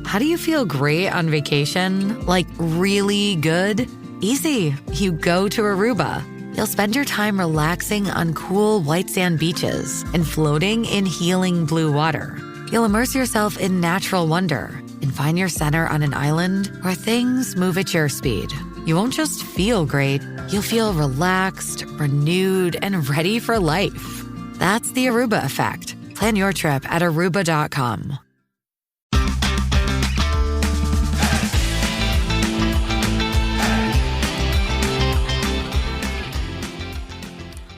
How do you feel great on vacation? Like really good? Easy. You go to Aruba. You'll spend your time relaxing on cool white sand beaches and floating in healing blue water. You'll immerse yourself in natural wonder and find your center on an island where things move at your speed. You won't just feel great, you'll feel relaxed, renewed, and ready for life. That's the Aruba effect. Plan your trip at aruba.com.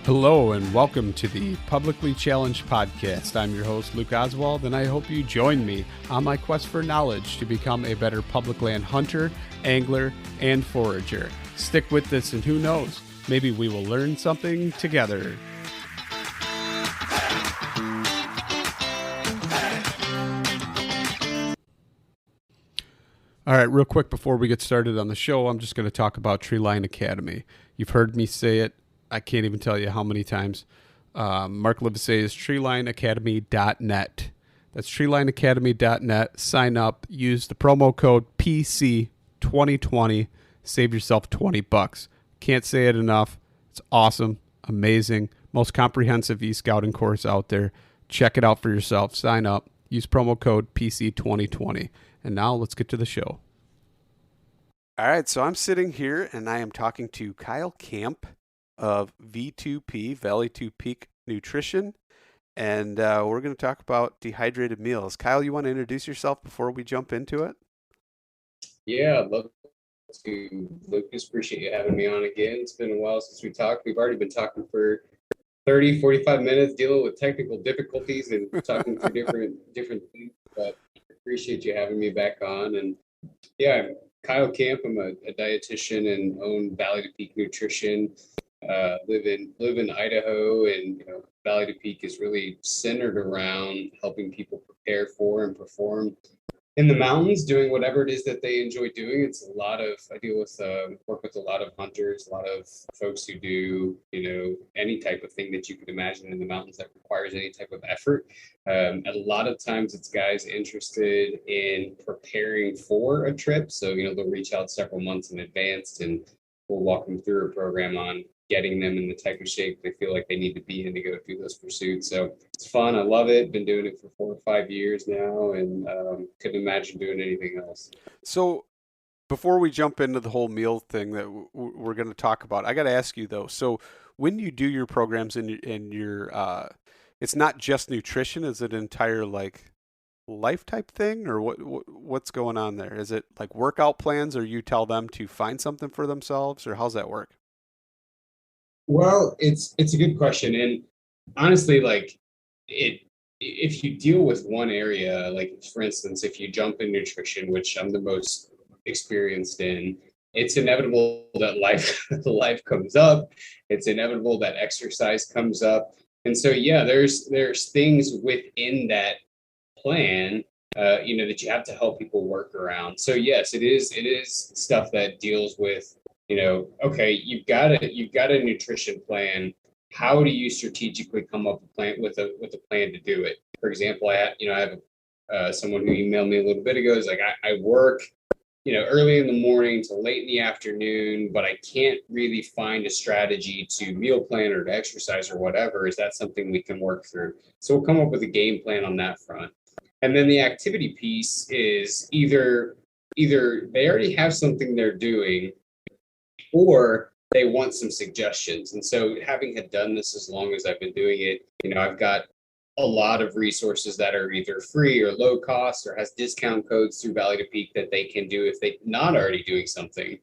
Hello and welcome to the Publicly Challenged Podcast. I'm your host, Luke Oswald, and I hope you join me on my quest for knowledge to become a better public land hunter, angler, and forager. Stick with this and who knows, maybe we will learn something together. All right, real quick before we get started on the show, I'm just going to talk about Treeline Academy. You've heard me say it. I can't even tell you how many times. Mark Livesay is treelineacademy.net. That's treelineacademy.net. Sign up. Use the promo code PC2020. Save yourself $20. Can't say it enough. It's awesome. Amazing. Most comprehensive e-scouting course out there. Check it out for yourself. Sign up. Use promo code PC2020. And now let's get to the show. All right, so I'm sitting here and I am talking to Kyle Kamp of V2P, Valley to Peak Nutrition, and we're going to talk about dehydrated meals. Kyle, you want to introduce yourself before we jump into it? Yeah, I'd love to. Lucas, appreciate you having me on again. It's been a while since we talked. We've already been talking for 30, 45 minutes, dealing with technical difficulties and talking through different things, but I appreciate you having me back on. And yeah, I'm Kyle Kamp. I'm a dietitian and own Valley to Peak Nutrition. Live in Idaho, and Valley to Peak is really centered around helping people prepare for and perform in the mountains, doing whatever it is that they enjoy doing. It's a lot of, I deal with, work with a lot of hunters, a lot of folks who do, any type of thing that you could imagine in the mountains that requires any type of effort. A lot of times it's guys interested in preparing for a trip. So, they'll reach out several months in advance and we'll walk them through a program on getting them in the type of shape they feel like they need to be in to go do those pursuits. So it's fun. I love it. Been doing it for 4 or 5 years now, and couldn't imagine doing anything else. So before we jump into the whole meal thing that we're going to talk about, I got to ask you though. So when you do your programs in your, it's not just nutrition. Is it an entire life type thing, or what's going on there? Is it like workout plans, or you tell them to find something for themselves, or how's that work? Well, it's a good question. And honestly, if you deal with one area, like for instance, if you jump in nutrition, which I'm the most experienced in, it's inevitable that life comes up. It's inevitable that exercise comes up. And so, yeah, there's things within that plan, that you have to help people work around. So yes, it is stuff that deals with, okay, you've got a nutrition plan. How do you strategically come up with a plan to do it? For example, I have someone who emailed me a little bit ago. Is like, I work, early in the morning to late in the afternoon, but I can't really find a strategy to meal plan or to exercise or whatever. Is that something we can work through? So we'll come up with a game plan on that front. And then the activity piece is either they already have something they're doing, or they want some suggestions. And so having had done this as long as I've been doing it, I've got a lot of resources that are either free or low cost or has discount codes through Valley to Peak that they can do if they're not already doing something.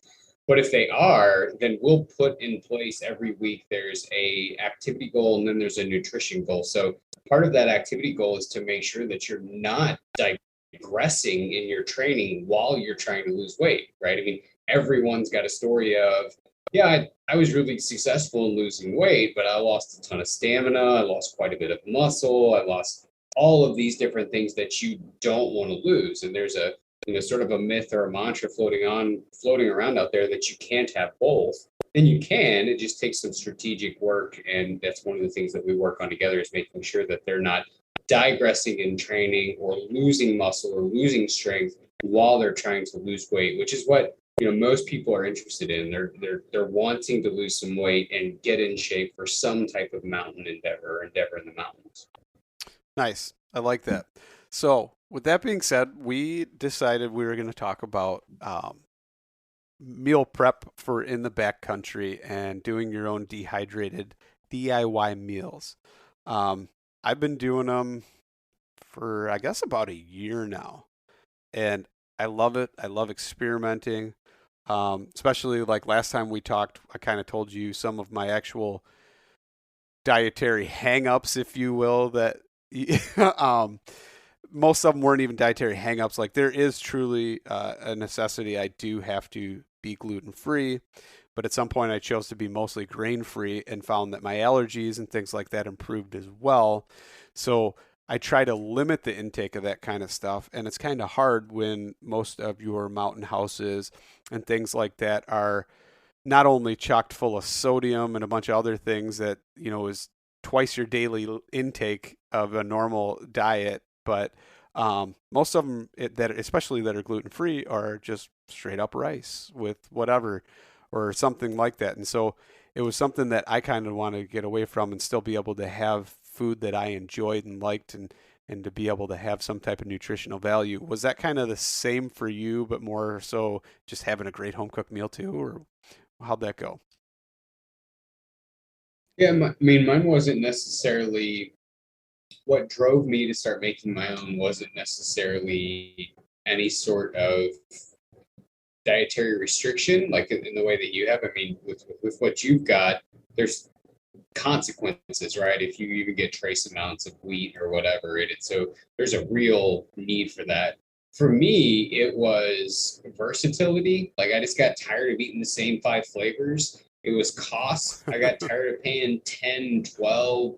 But if they are, then we'll put in place every week, there's a activity goal and then there's a nutrition goal. So part of that activity goal is to make sure that you're not digressing in your training while you're trying to lose weight, right? I mean, everyone's got a story of, yeah, I was really successful in losing weight, but I lost a ton of stamina. I lost quite a bit of muscle. I lost all of these different things that you don't want to lose. And there's a, sort of a myth or a mantra floating around out there that you can't have both. And you can, it just takes some strategic work. And that's one of the things that we work on together, is making sure that they're not digressing in training or losing muscle or losing strength while they're trying to lose weight, which is what most people are interested in. They're wanting to lose some weight and get in shape for some type of mountain endeavor or endeavor in the mountains. Nice. I like that. So, with that being said, we decided we were going to talk about meal prep for in the backcountry and doing your own dehydrated DIY meals. I've been doing them for, I guess, about a year now, and I love it. I love experimenting, especially like last time we talked, I kind of told you some of my actual dietary hang-ups, if you will, that most of them weren't even dietary hang-ups. Like there is truly a necessity. I do have to be gluten-free, but at some point I chose to be mostly grain-free and found that my allergies and things like that improved as well. So I try to limit the intake of that kind of stuff, and it's kind of hard when most of your mountain houses and things like that are not only chocked full of sodium and a bunch of other things that, is twice your daily intake of a normal diet, but most of them that, especially that are gluten free, are just straight up rice with whatever or something like that. And so it was something that I kind of wanted to get away from and still be able to have food that I enjoyed and liked, and to be able to have some type of nutritional value. Was that kind of the same for you, but more so just having a great home cooked meal too, or how'd that go? Yeah, I mean, mine wasn't necessarily what drove me to start making my own, wasn't necessarily any sort of dietary restriction, like in the way that you have. I mean, with what you've got, there's consequences, right? If you even get trace amounts of wheat or whatever in it. So there's a real need for that. For me, it was versatility. Like I just got tired of eating the same 5 flavors. It was cost. I got tired of paying 10, 12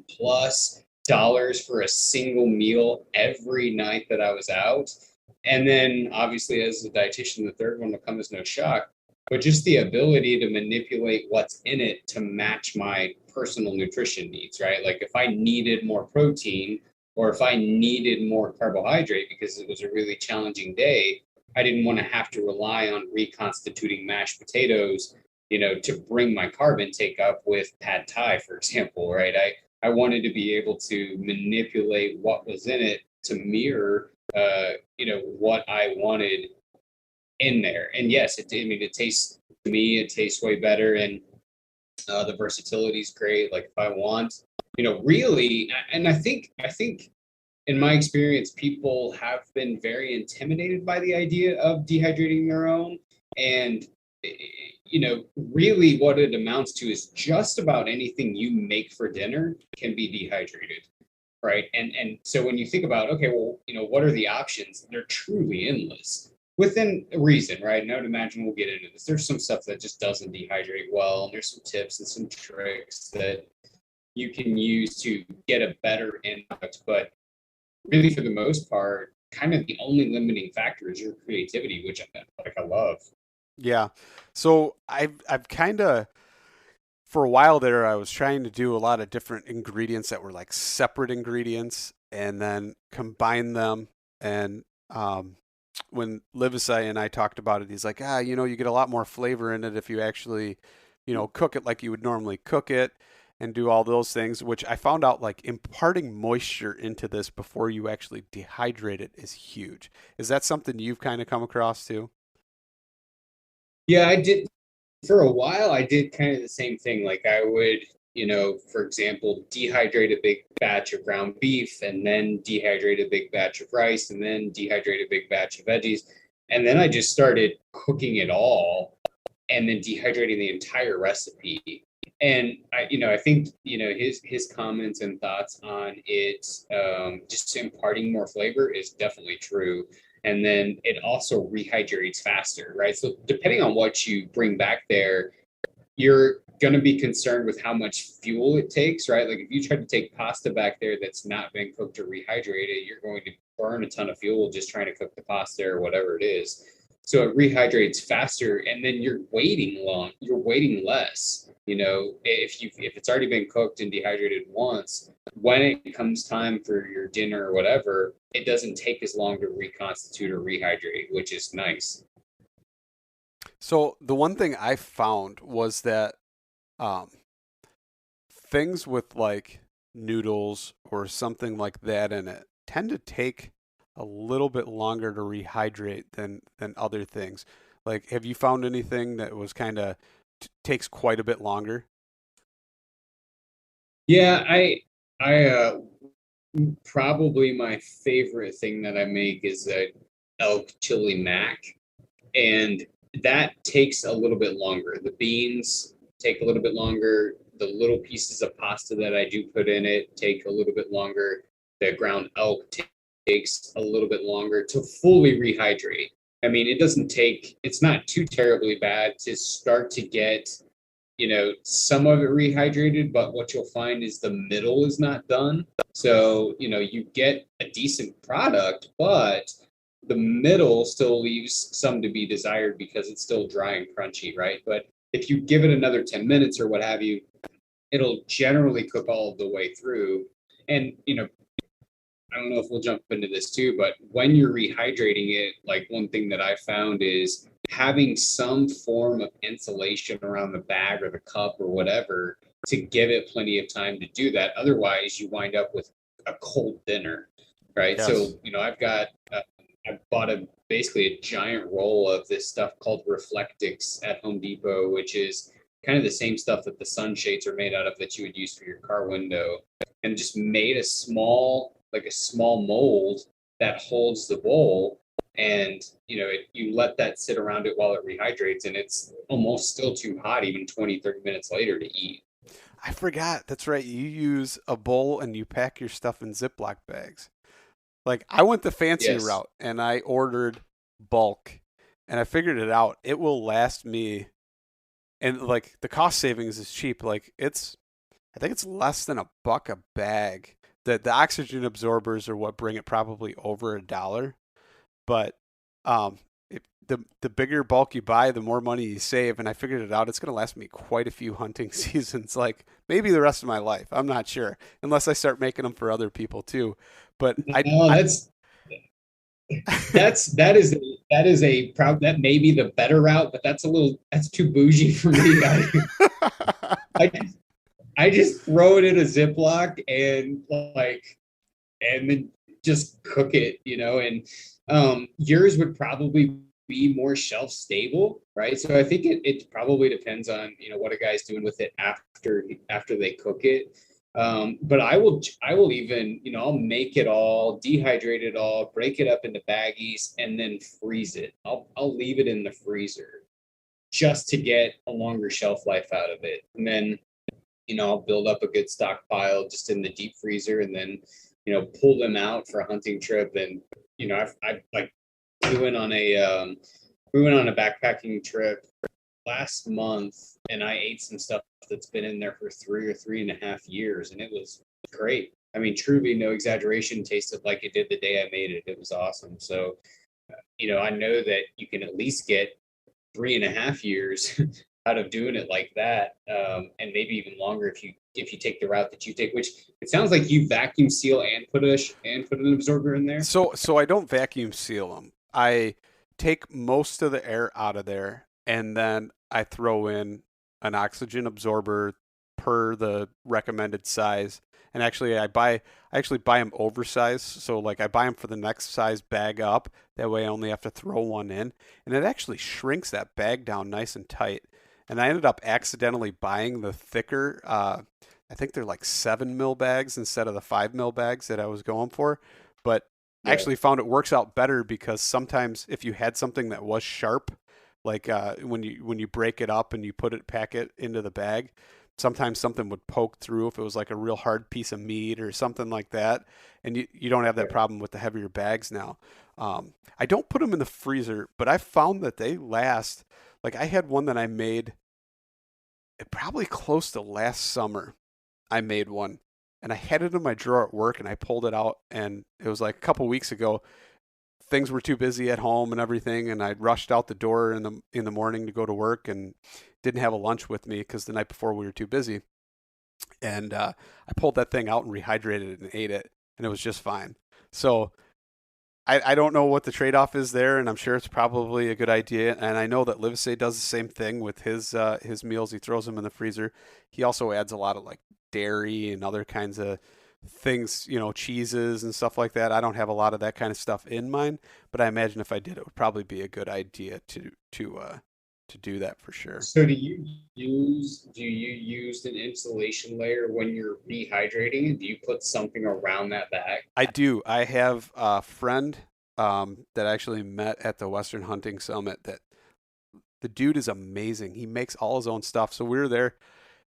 plus dollars for a single meal every night that I was out. And then obviously as a dietitian, the third one will come as no shock, but just the ability to manipulate what's in it to match my personal nutrition needs, right? Like if I needed more protein or if I needed more carbohydrate because it was a really challenging day, I didn't want to have to rely on reconstituting mashed potatoes, to bring my carb intake up with pad thai, for example, right? I wanted to be able to manipulate what was in it to mirror, what I wanted in there. And yes, it tastes, to me, it tastes way better. And the versatility is great. Like if I want, really, and I think in my experience, people have been very intimidated by the idea of dehydrating their own. And, really what it amounts to is just about anything you make for dinner can be dehydrated. Right. And so when you think about, okay, well, what are the options? They're truly endless within reason, right? And I would imagine we'll get into this. There's some stuff that just doesn't dehydrate well, and there's some tips and some tricks that you can use to get a better input. But really, for the most part, kind of the only limiting factor is your creativity, which I love. Yeah. So I've kind of, for a while there, I was trying to do a lot of different ingredients that were like separate ingredients and then combine them. And when Livesay and I talked about it, he's like, you get a lot more flavor in it if you actually, cook it like you would normally cook it and do all those things, which I found out like imparting moisture into this before you actually dehydrate it is huge. Is that something you've kind of come across too? Yeah, I did. For a while, I did kind of the same thing. Like I would, for example, dehydrate a big batch of ground beef and then dehydrate a big batch of rice and then dehydrate a big batch of veggies. And then I just started cooking it all and then dehydrating the entire recipe. And I think, his comments and thoughts on it, just imparting more flavor is definitely true. And then it also rehydrates faster, right? So depending on what you bring back there, you're going to be concerned with how much fuel it takes, right? Like if you try to take pasta back there that's not been cooked or rehydrated, you're going to burn a ton of fuel just trying to cook the pasta or whatever it is. So it rehydrates faster, and then you're waiting less. if it's already been cooked and dehydrated once, when it comes time for your dinner or whatever, it doesn't take as long to reconstitute or rehydrate, which is nice. So the one thing I found was that um, things with like noodles or something like that in it tend to take a little bit longer to rehydrate than other things. Like, have you found anything that was kind of takes quite a bit longer? Yeah, I probably my favorite thing that I make is a elk chili mac, and that takes a little bit longer. The beans take a little bit longer. The little pieces of pasta that I do put in it take a little bit longer. The ground elk takes a little bit longer to fully rehydrate. I mean, it's not too terribly bad to start to get, some of it rehydrated, but what you'll find is the middle is not done. So, you get a decent product, but the middle still leaves some to be desired because it's still dry and crunchy, right? But if you give it another 10 minutes or what have you, it'll generally cook all the way through. And, I don't know if we'll jump into this too, but when you're rehydrating it, like one thing that I found is having some form of insulation around the bag or the cup or whatever to give it plenty of time to do that. Otherwise, you wind up with a cold dinner, right? Yes. So, I bought basically a giant roll of this stuff called Reflectix at Home Depot, which is kind of the same stuff that the sunshades are made out of that you would use for your car window, and just made a small mold that holds the bowl. And you let that sit around it while it rehydrates, and it's almost still too hot even 20-30 minutes later to eat. I forgot. That's right. You use a bowl and you pack your stuff in Ziploc bags. Like I went the fancy Yes. route and I ordered bulk and I figured it out. It will last me, and like the cost savings is cheap. Like I think it's less than $1 a bag. The oxygen absorbers are what bring it probably over $1. But the bigger bulk you buy, the more money you save. And I figured it out. It's going to last me quite a few hunting seasons, like maybe the rest of my life. I'm not sure, unless I start making them for other people too. But No, that is a proud that may be the better route, but that's too bougie for me. I just I just throw it in a Ziploc and then just cook it, and yours would probably be more shelf stable, right? So I think it probably depends on, what a guy's doing with it after they cook it. But I will even, I'll make it all, dehydrate it all, break it up into baggies, and then freeze it. I'll leave it in the freezer just to get a longer shelf life out of it. And then, I'll build up a good stockpile just in the deep freezer, and then, pull them out for a hunting trip. And, I've like we went on a backpacking trip last month, and I ate some stuff that's been in there for 3 or 3.5 years, and it was great. I mean, truly, no exaggeration, tasted like it did the day I made it. It was awesome. So, I know that you can at least get 3.5 years out of doing it like that, and maybe even longer if you take the route that you take. Which it sounds like you vacuum seal and put an absorber in there. So I don't vacuum seal them. I take most of the air out of there, and then I throw in an oxygen absorber per the recommended size. And actually, I actually buy them oversized. So like I buy them for the next size bag up. That way I only have to throw one in, and it actually shrinks that bag down nice and tight. And I ended up accidentally buying the thicker, I think they're like 7 mil bags instead of the 5 mil bags that I was going for. But I actually found it works out better, because sometimes if you had something that was sharp, like when you break it up and you pack it into the bag, sometimes something would poke through if it was like a real hard piece of meat or something like that. And you don't have that problem with the heavier bags now. I don't put them in the freezer, but I found that they last. Like I had one that I made probably close to last summer. I made one, and I had it in my drawer at work, and I pulled it out, and it was like a couple weeks ago. things were too busy at home and everything, and I rushed out the door in the morning to go to work and didn't have a lunch with me because the night before we were too busy. And I pulled that thing out and rehydrated it and ate it, and it was just fine. So I don't know what the trade-off is there, and I'm sure it's probably a good idea. And I know that Livesay does the same thing with his meals. He throws them in the freezer. He also adds a lot of like dairy and other kinds of things, cheeses and stuff like that. I don't have a lot of that kind of stuff in mine, but I imagine if I did, it would probably be a good idea to do that for sure. So do you use an insulation layer when you're dehydrating it? Do you put something around that bag? I do. I have a friend that I actually met at the Western Hunting Summit. That the dude is amazing. He makes all his own stuff. So we were there,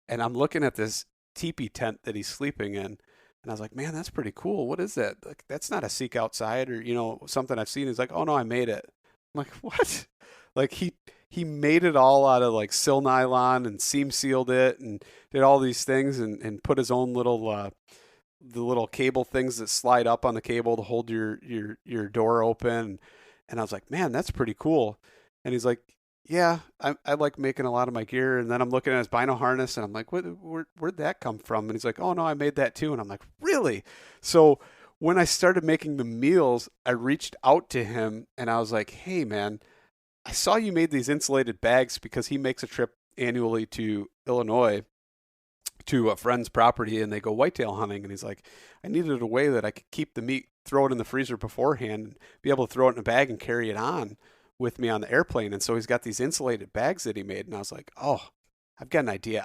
and I'm looking at this teepee tent that he's sleeping in, and I was like, "Man, that's pretty cool. What is that? Like, that's not a Seek Outside or something I've seen." He's like, "Oh no, I made it." I'm like, "What?" Like he made it all out of like sil nylon and seam sealed it and did all these things and put his own little the little cable things that slide up on the cable to hold your door open. And I was like, man, that's pretty cool. And he's like, yeah, I like making a lot of my gear. And then I'm looking at his bino harness and I'm like, where'd that come from? And he's like, oh no, I made that too. And I'm like, really? So when I started making the meals, I reached out to him and I was like, hey man, I saw you made these insulated bags because he makes a trip annually to Illinois to a friend's property and they go whitetail hunting. And he's like, I needed a way that I could keep the meat, throw it in the freezer beforehand, and be able to throw it in a bag and carry it on with me on the airplane. And so he's got these insulated bags that he made. And I was like, oh, I've got an idea.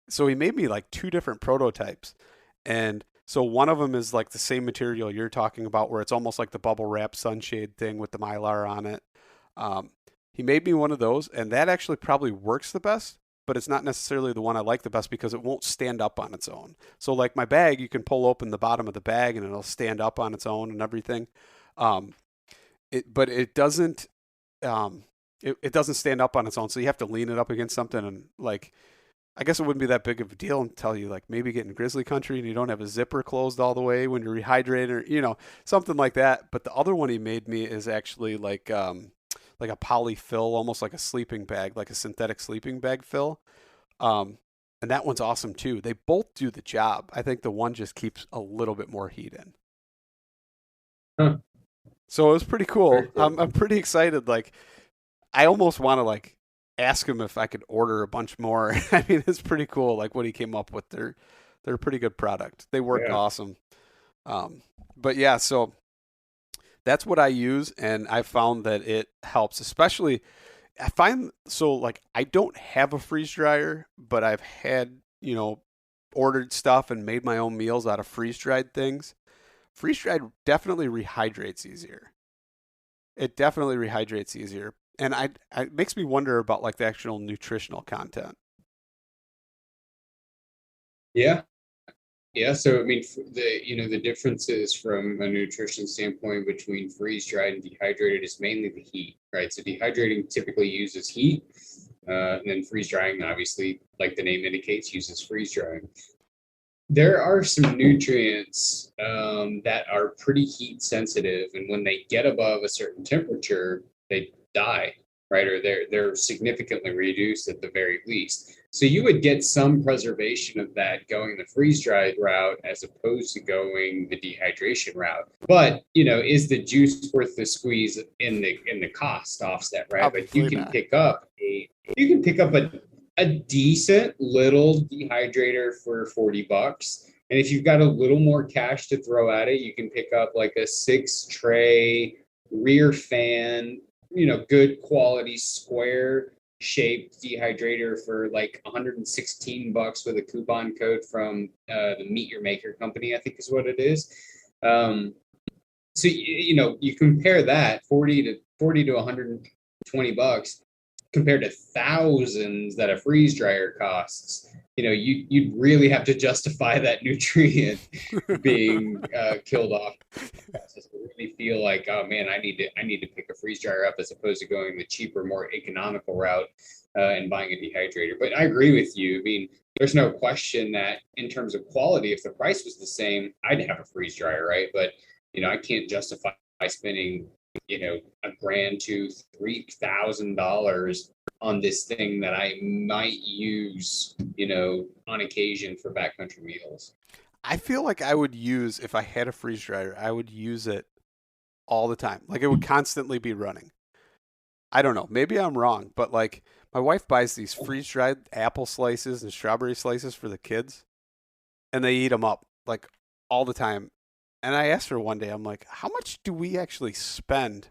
So he made me like 2 different prototypes. And so one of them is like the same material you're talking about, where it's almost like the bubble wrap sunshade thing with the Mylar on it. He made me one of those, and that actually probably works the best, but it's not necessarily the one I like the best because it won't stand up on its own. So like my bag, you can pull open the bottom of the bag and it'll stand up on its own and everything. But it doesn't, it doesn't stand up on its own. So you have to lean it up against something, and like, I guess it wouldn't be that big of a deal until you like maybe get in grizzly country and you don't have a zipper closed all the way when you're rehydrating or, something like that. But the other one he made me is actually like a polyfill, almost like a sleeping bag, like a synthetic sleeping bag fill. And that one's awesome too. They both do the job. I think the one just keeps a little bit more heat in. Huh. So it was pretty cool. I'm pretty excited. Like, I almost want to like ask him if I could order a bunch more. I mean, it's pretty cool. Like what he came up with. They're a pretty good product. They work awesome. But yeah, so that's what I use, and I found that it helps. Especially, I find so like I don't have a freeze dryer, but I've had ordered stuff and made my own meals out of freeze dried things. Freeze dried definitely rehydrates easier. It definitely rehydrates easier, and it makes me wonder about like the actual nutritional content. Yeah. Yeah, so I mean, the differences from a nutrition standpoint between freeze-dried and dehydrated is mainly the heat, right? So dehydrating typically uses heat, and then freeze-drying, obviously, like the name indicates, uses freeze-drying. There are some nutrients that are pretty heat sensitive, and when they get above a certain temperature, they die, right? Or they're significantly reduced at the very least. So you would get some preservation of that going the freeze-dried route as opposed to going the dehydration route. But is the juice worth the squeeze in the cost offset, right? Probably but you can not. pick up a decent little dehydrator for $40. And if you've got a little more cash to throw at it, you can pick up like a 6-tray rear fan, good quality square shaped dehydrator for like $116 with a coupon code from the Meet Your Maker company, I think is what it is. So you compare that 40 to $120 compared to thousands that a freeze dryer costs. You'd really have to justify that nutrient being killed off. To really feel like, oh man, I need to pick a freeze dryer up as opposed to going the cheaper, more economical route and buying a dehydrator. But I agree with you. I mean, there's no question that in terms of quality, if the price was the same, I'd have a freeze dryer, right? But I can't justify spending, a grand to $3,000 on this thing that I might use, on occasion for backcountry meals. I feel like I would use, if I had a freeze dryer, I would use it all the time. Like it would constantly be running. I don't know. Maybe I'm wrong, but like my wife buys these freeze dried apple slices and strawberry slices for the kids, and they eat them up like all the time. And I asked her one day, I'm like, how much do we actually spend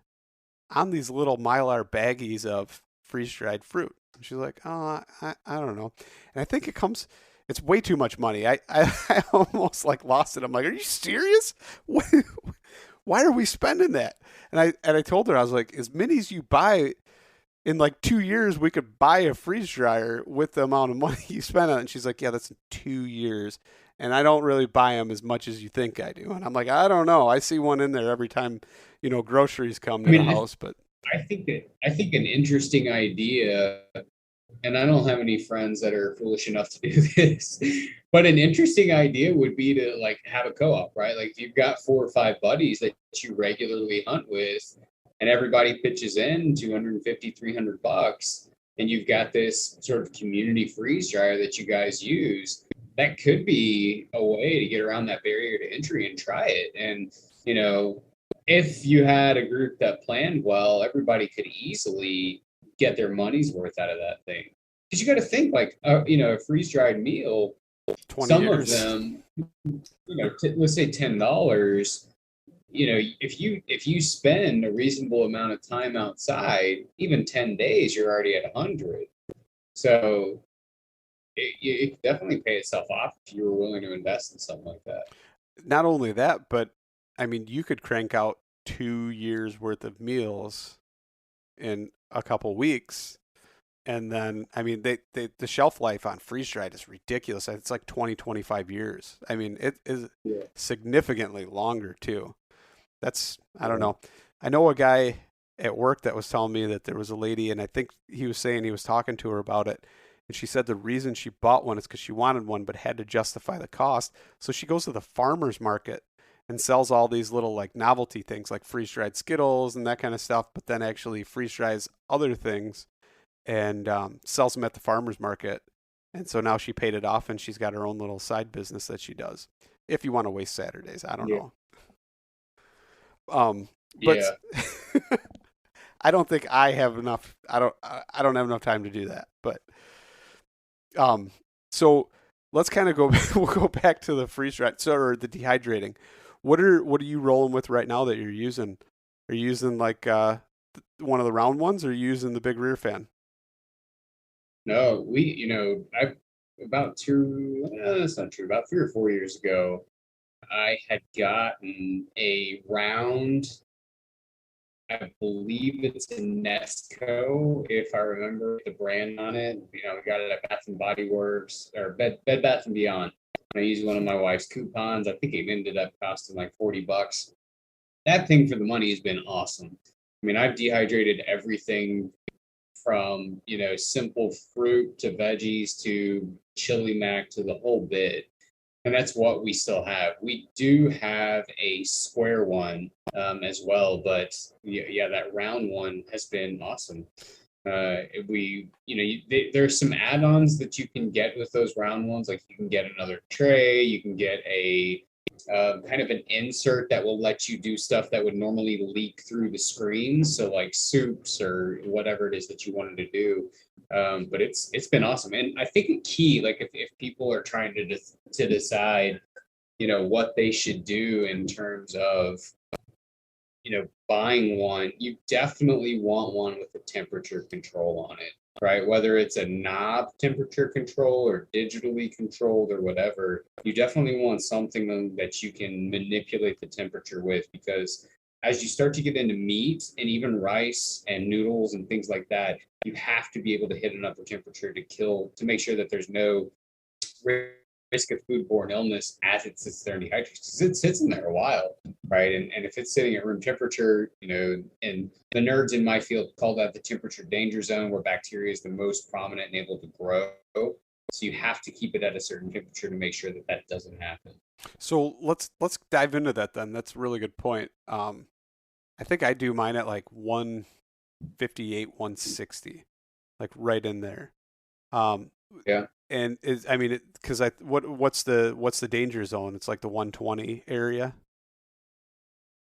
on these little Mylar baggies of freeze dried fruit? And she's like, oh, I don't know. And I think it's way too much money. I almost like lost it. I'm like, are you serious? Why are we spending that? And I told her, I was like, as many as you buy in like 2 years, we could buy a freeze dryer with the amount of money you spend on it. And she's like, yeah, that's 2 years. And I don't really buy them as much as you think I do. And I'm like, I don't know. I see one in there every time, groceries come to the house. But I think an interesting idea, and I don't have any friends that are foolish enough to do this, but an interesting idea would be to like have a co-op, right? Like if you've got 4 or 5 buddies that you regularly hunt with, and everybody pitches in 250, $300, and you've got this sort of community freeze dryer that you guys use, that could be a way to get around that barrier to entry and try it. And, if you had a group that planned well, everybody could easily get their money's worth out of that thing. Because you got to think like, a freeze dried meal, 20 some years. of them, let's say $10, if you spend a reasonable amount of time outside, even 10 days, you're already at 100. So it could definitely pay itself off if you were willing to invest in something like that. Not only that, but I mean, you could crank out 2 years worth of meals in a couple weeks. And then, I mean, the shelf life on freeze dried is ridiculous. It's like 20, 25 years. I mean, it is significantly longer too. I don't know. I know a guy at work that was telling me that there was a lady, and I think he was saying he was talking to her about it. And she said the reason she bought one is because she wanted one, but had to justify the cost. So she goes to the farmer's market and sells all these little like novelty things like freeze dried Skittles and that kind of stuff, but then actually freeze dries other things and sells them at the farmer's market. And so now she paid it off and she's got her own little side business that she does. If you want to waste Saturdays, I don't know. But I don't think I have enough. I don't have enough time to do that. But so let's kind of we'll go back to the freeze dried, or the dehydrating. What are you rolling with right now that you're using? Are you using like one of the round ones, or are you using the big rear fan? No, that's not true. About 3 or 4 years ago, I had gotten a round, I believe it's a Nesco, if I remember the brand on it. We got it at Bath and Body Works or Bed Bath and Beyond. I used one of my wife's coupons. I think it ended up costing like $40. That thing for the money has been awesome. I mean, I've dehydrated everything from, simple fruit to veggies to chili mac to the whole bit. And that's what we still have. We do have a square one as well, but that round one has been awesome. There's some add-ons that you can get with those round ones. Like you can get another tray, you can get a kind of an insert that will let you do stuff that would normally leak through the screens. So like soups or whatever it is that you wanted to do. But it's been awesome. And I think a key, like if people are trying to decide, what they should do in terms of, buying one, you definitely want one with a temperature control on it, right? Whether it's a knob temperature control or digitally controlled or whatever, you definitely want something that you can manipulate the temperature with, because as you start to get into meat and even rice and noodles and things like that, you have to be able to hit an upper temperature to make sure that there's no risk of foodborne illness as it sits there and dehydrates, because it sits in there a while, right? And if it's sitting at room temperature, and the nerds in my field call that the temperature danger zone, where bacteria is the most prominent and able to grow. So you have to keep it at a certain temperature to make sure that doesn't happen. So let's dive into that then. That's a really good point. I think I do mine at like 158, 160, like right in there. Um, Yeah. and because what's the danger zone? It's like the 120 area.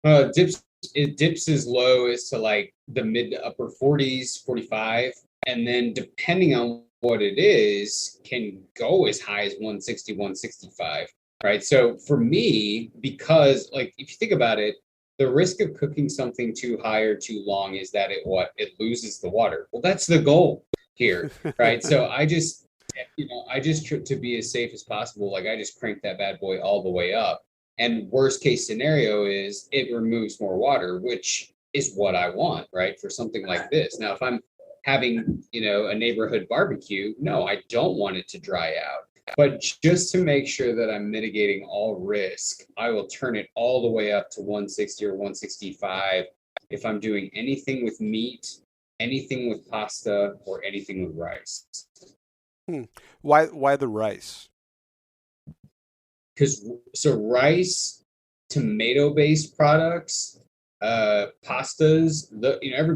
Dips it dips as low as to like the mid to upper 40s, 45, and then depending on what it is, can go as high as 160, 165. Right. So for me, because like if you think about it, the risk of cooking something too high or too long is that it loses the water. Well, that's the goal here, right? So I just to be as safe as possible, like I just crank that bad boy all the way up. And worst case scenario is it removes more water, which is what I want, right? For something like this. Now, if I'm having, a neighborhood barbecue, no, I don't want it to dry out. But just to make sure that I'm mitigating all risk, I will turn it all the way up to 160 or 165 if I'm doing anything with meat, anything with pasta, or anything with rice. Hmm. Why the rice? Because so rice, tomato-based products, pastas,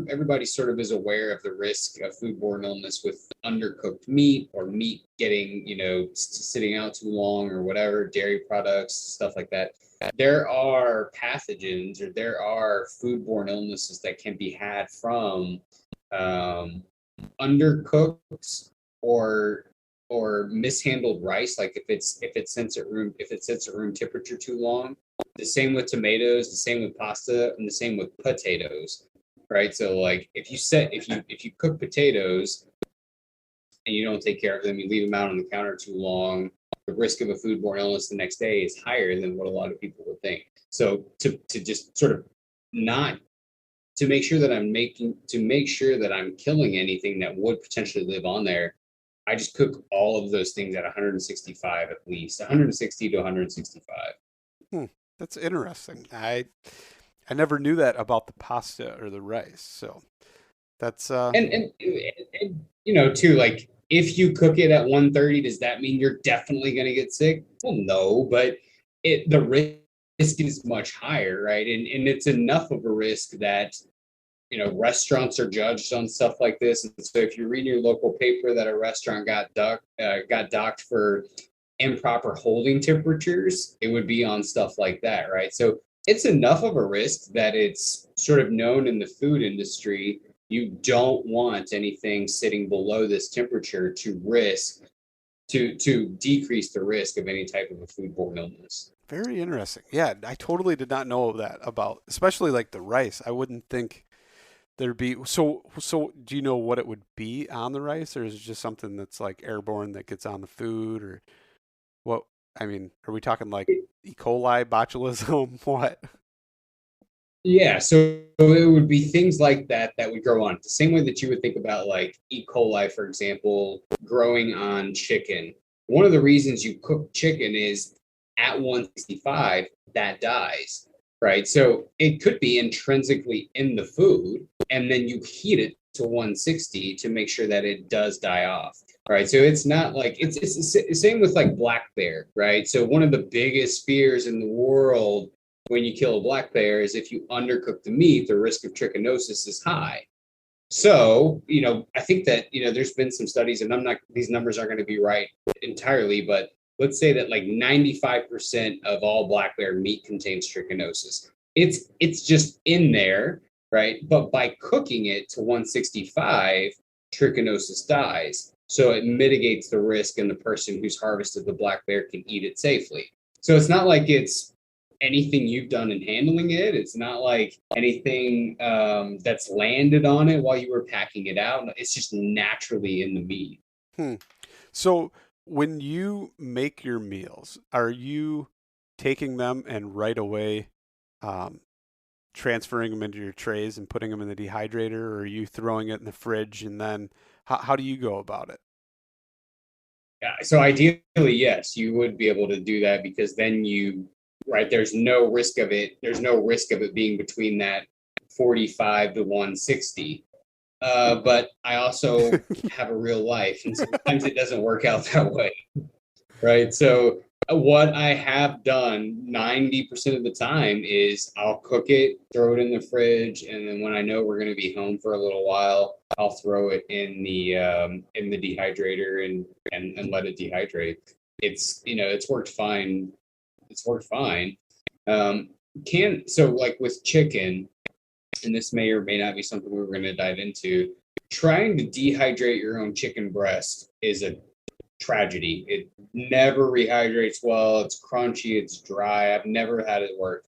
everybody sort of is aware of the risk of foodborne illness with undercooked meat or meat getting, sitting out too long or whatever, dairy products, stuff like that. There are pathogens or there are foodborne illnesses that can be had from um, undercooked or mishandled rice, like if it sits at room temperature too long. The same with tomatoes, the same with pasta, and the same with potatoes, right? So like if you cook potatoes and you don't take care of them, you leave them out on the counter too long, the risk of a foodborne illness the next day is higher than what a lot of people would think. So to just sort of not to make sure that I'm killing anything that would potentially live on there, I just cook all of those things at 165 at least, 160 to 165. Hmm. That's interesting. I never knew that about the pasta or the rice. So that's And too, like if you cook it at 130, does that mean you're definitely going to get sick? Well, no, but the risk is much higher, right? And it's enough of a risk that restaurants are judged on stuff like this. And so if you read your local paper that a restaurant got docked for improper holding temperatures, it would be on stuff like that, right? So it's enough of a risk that it's sort of known in the food industry. You don't want anything sitting below this temperature to decrease the risk of any type of a foodborne illness. very interesting. Yeah, I totally did not know that about, especially like the rice. I wouldn't think there'd be so do you know what it would be on the rice, or is it just something that's like airborne that gets on the food, or what? I mean, are we talking like E. coli, botulism, what? Yeah, so it would be things like that would grow on it. The same way that you would think about like E. coli, for example, growing on chicken. One of the reasons you cook chicken is at 165, that dies, right? So it could be intrinsically in the food, and then you heat it to 160 to make sure that it does die off. Right. So it's not like it's the same with like black bear, right? So one of the biggest fears in the world when you kill a black bear is if you undercook the meat, the risk of trichinosis is high. So, I think that, there's been some studies, and these numbers aren't going to be right entirely, but let's say that like 95% of all black bear meat contains trichinosis. It's just in there, right? But by cooking it to 165, trichinosis dies. So it mitigates the risk, and the person who's harvested the black bear can eat it safely. So it's not like it's anything you've done in handling it. It's not like anything that's landed on it while you were packing it out. It's just naturally in the meat. Hmm. So when you make your meals, are you taking them and right away um, transferring them into your trays and putting them in the dehydrator, or are you throwing it in the fridge, and then how do you go about it? Yeah, so ideally, yes, you would be able to do that because then right, there's no risk of it. There's no risk of it being between that 45 to 160. But I also have a real life, and sometimes it doesn't work out that way. Right. So What I have done 90% of the time is I'll cook it, throw it in the fridge, and then when I know we're going to be home for a little while, I'll throw it in the dehydrator and let it dehydrate. It's worked fine. It's worked fine. So like with chicken, and this may or may not be something we're going to dive into. Trying to dehydrate your own chicken breast is a tragedy. It never rehydrates well. It's crunchy. It's dry. I've never had it work.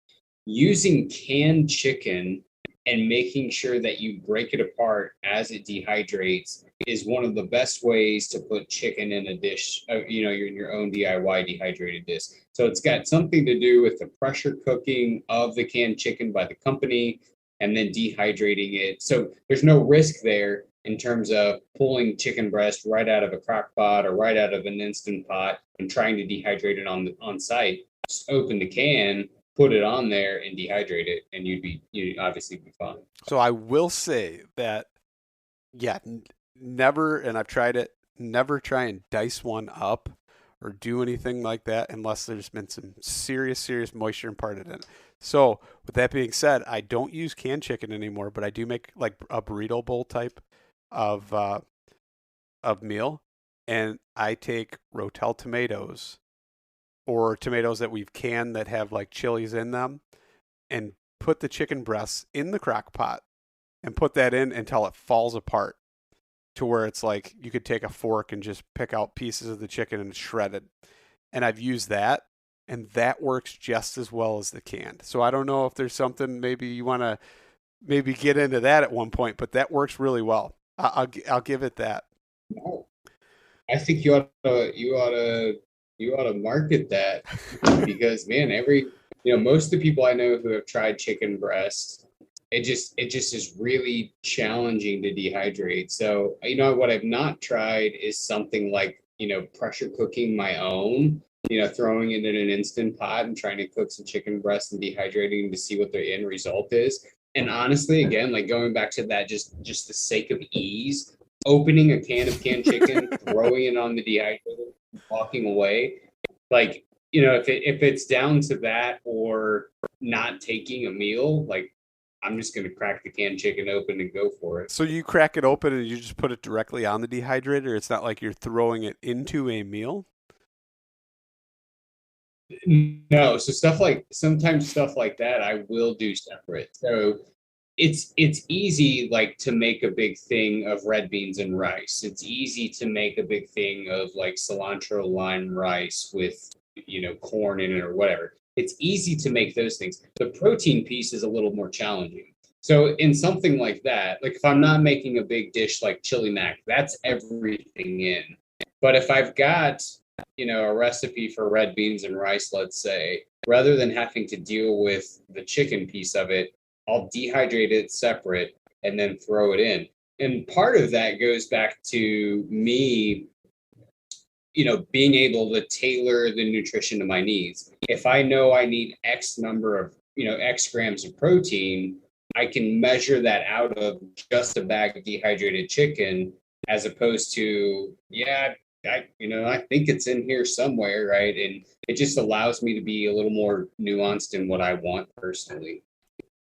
Using canned chicken and making sure that you break it apart as it dehydrates is one of the best ways to put chicken in a dish, your own DIY dehydrated dish. So it's got something to do with the pressure cooking of the canned chicken by the company and then dehydrating it. So there's no risk there in terms of pulling chicken breast right out of a crock pot or right out of an Instant Pot and trying to dehydrate it on site. Just open the can, put it on there and dehydrate it, and you'd obviously be fine. So I will say that, yeah, never, and I've tried it, never try and dice one up or do anything like that unless there's been some serious moisture imparted in it. So with that being said, I don't use canned chicken anymore, but I do make like a burrito bowl type of meal, and I take Rotel tomatoes or tomatoes that we've canned that have like chilies in them, and put the chicken breasts in the crock pot and put that in until it falls apart to where it's like you could take a fork and just pick out pieces of the chicken and shred it. And I've used that, and that works just as well as the canned. So I don't know if there's something maybe you want to maybe get into that at one point, but that works really well. I'll give it that. I think you ought to market that because man, most of the people I know who have tried chicken breast, it just is really challenging to dehydrate. So what I've not tried is something like pressure cooking my own, throwing it in an Instant Pot and trying to cook some chicken breast and dehydrating to see what the end result is. And honestly, again, like going back to that, just the sake of ease, opening a can of canned chicken, throwing it on the dehydrator, walking away. Like, if it's down to that or not taking a meal, like I'm just going to crack the canned chicken open and go for it. So you crack it open and you just put it directly on the dehydrator? It's not like you're throwing it into a meal? No, so sometimes stuff like that I will do separate. So it's easy like to make a big thing of red beans and rice. It's easy to make a big thing of like cilantro lime rice with corn in it or whatever. It's easy to make those things. The protein piece is a little more challenging. So in something like that, like if I'm not making a big dish like chili mac, that's everything in. But if I've got a recipe for red beans and rice, let's say, rather than having to deal with the chicken piece of it, I'll dehydrate it separate and then throw it in. And part of that goes back to me, being able to tailor the nutrition to my needs. If I know I need X number of, X grams of protein, I can measure that out of just a bag of dehydrated chicken as opposed to, I think it's in here somewhere, right? And it just allows me to be a little more nuanced in what I want personally.